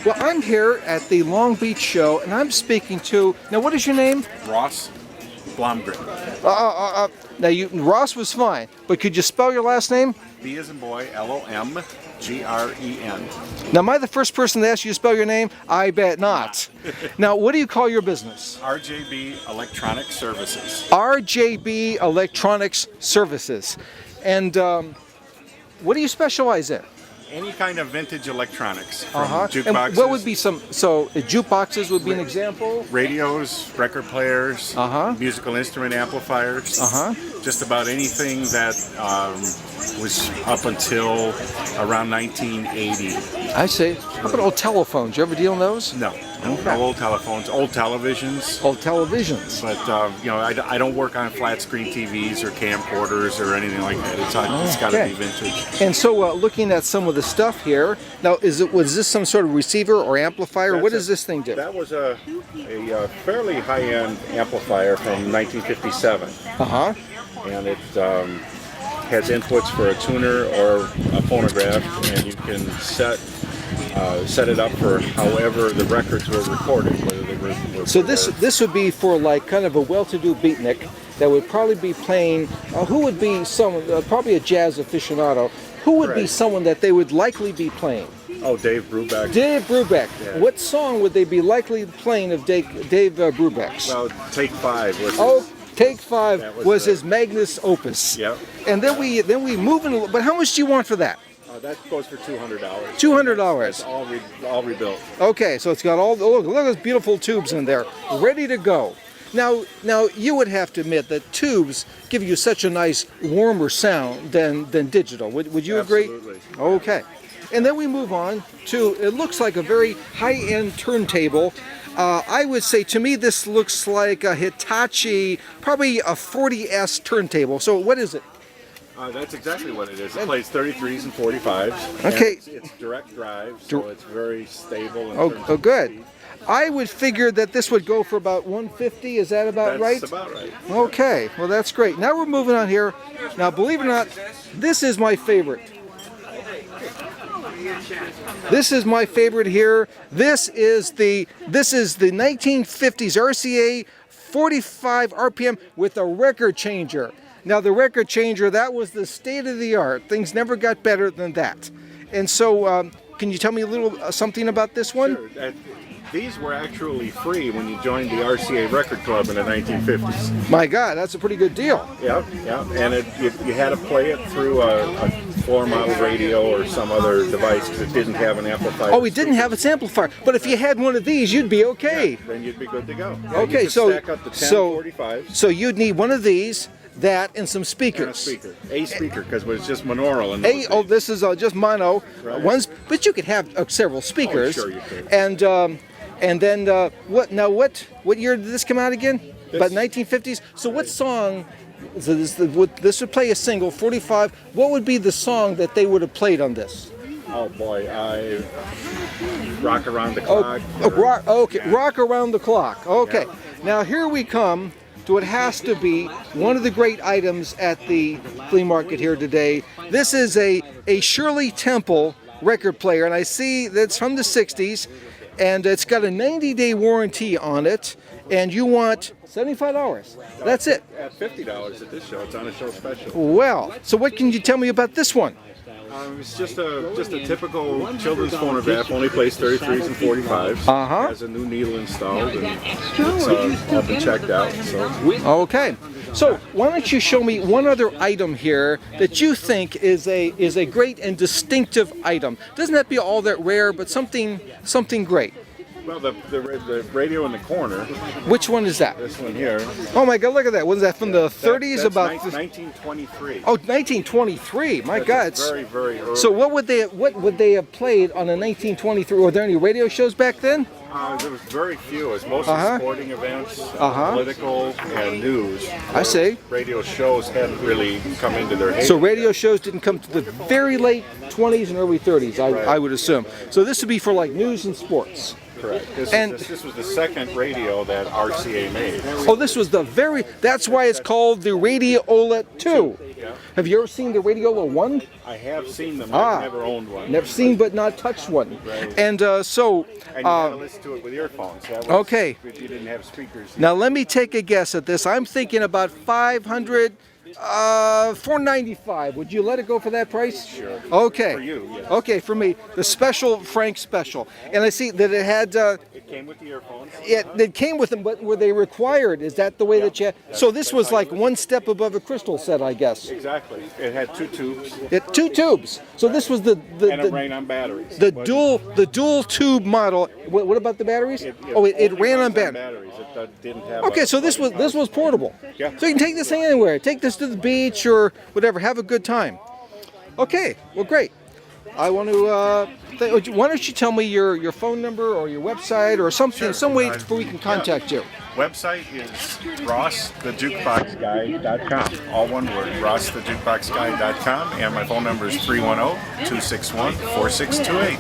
Well, I'm here at the Long Beach show, and I'm speaking to, now what is your name? Ross Blomgren. Now, Ross was fine, but could you spell your last name? B as in boy, Lomgren. Now, am I the first person to ask you to spell your name? I bet not. Now, what do you call your business? RJB Electronic Services. RJB Electronics Services. And what do you specialize in? Any kind of vintage electronics, from jukeboxes. And what would be so jukeboxes would be an example? Radios, record players, musical instrument amplifiers, just about anything that was up until around 1980. I see. How about old telephones? You ever deal in those? No, no old telephones, old televisions. Old televisions. But you know, I don't work on flat screen TVs or camcorders or anything like that. It's got to be vintage. And so, looking at some of the stuff here, now was this some sort of receiver or amplifier? What does this thing do? That was a fairly high-end amplifier from 1957. And it has inputs for a tuner or a phonograph, and you can set it up for however the records were recorded, whether they were so this would be for like kind of a well-to-do beatnik that would probably be playing. Who would be someone? Probably a jazz aficionado. Who would be someone that they would likely be playing? Oh, Dave Brubeck. Dave Brubeck. Yeah. What song would they be likely playing of Dave Brubeck's? Well, Take 5 was. Take 5 was his magnus opus. Yep. And then we move in. But how much do you want for that? That goes for $200. $200. It's all rebuilt. Okay, so it's got all look at those beautiful tubes in there, ready to go. Now you would have to admit that tubes give you such a nice warmer sound than digital. Would you agree? Absolutely. Okay. And then we move on to, it looks like a very high-end turntable. I would say, to me, this looks like a Hitachi, probably a 40S turntable. So what is it? That's exactly what it is. It plays 33s and 45s. Okay. And it's direct drive, so it's very stable. Oh, good. I would figure that this would go for about $150. Is that about right? That's about right. Okay. Well, that's great. Now we're moving on here. Now, believe it or not, this is my favorite. This is my favorite here. This is the 1950s RCA 45 RPM with a record changer. Now the record changer, that was the state of the art. Things never got better than that. And so, can you tell me a little something about this one? Sure. These were actually free when you joined the RCA Record Club in the 1950s. My God, that's a pretty good deal. Yeah. And you had to play it through a floor model radio or some other device because it didn't have an amplifier. Oh, it didn't have its amplifier. But if you had one of these, you'd be okay. Yeah, then you'd be good to go. Yeah, okay, you could stack up the 10 45s. So you'd need one of these, that, and some speakers. And a speaker, because it was just monaural. This is just mono. Right. But you could have several speakers. Oh, sure you could. And then what year did this come out again? About 1950s. So what song? So this would play a single 45. What would be the song that they would have played on this? Oh boy, Rock Around the Clock. Rock Around the Clock. Okay. Yeah. Now here we come to what has to be one of the great items at the flea market here today. This is a Shirley Temple record player, and I see that's from the 60s. And it's got a 90-day warranty on it, and you want $75. That's it. At $50 at this show, it's on a show special. Well, so what can you tell me about this one? It's just a typical children's phonograph. Only plays 33s and 45s. Has a new needle installed, and it's all been checked out. So. Okay. So why don't you show me one other item here that you think is a great and distinctive item? Doesn't have to be all that rare, but something great. Well, the radio in the corner. Which one is that? This one here. Oh my God, look at that. What is that, from the 30s? That's about 1923. Oh, 1923. My God. It's very, very early. So what would they have played on a 1923? Were there any radio shows back then? There was very few. It was mostly sporting events, political, and news. I see. Radio shows hadn't really come into their heyday. So radio shows didn't come to the very late 20s and early 30s, I would assume. So this would be for like news and sports. correct. And This was the second radio that RCA made. oh, this was the very. That's why it's called the Radiola 2. Yeah. Have you ever seen the Radiola 1? I have seen them. Ah. I've never owned one. Never seen, but not touched one. Right. And so. And you had to listen to it with earphones. That was, Okay. If you didn't have speakers. Now let me take a guess at this. I'm thinking about 500, 495. Would you let it go for that price? Sure. Okay. For you, yes. Okay, for me, the special Frank special, and I see that it had. It came with the earphones. It came with them, but were they required? Is that the way that you? So this was like one step above a crystal set, I guess. Exactly. It had two tubes. Two tubes. So this was the And it ran on batteries. the But dual tube model. What about the batteries? It only ran on runs batteries. It didn't have. Okay, so this was portable. Yeah. So you can take this thing anywhere. Take this to the beach or whatever. Have a good time. Okay, well, great. I want to. Why don't you tell me your phone number or your website or something, Sure. some way we can contact you. Website is rossthejukeboxguy.com. All one word, rossthejukeboxguy.com, and my phone number is 310-261-4628.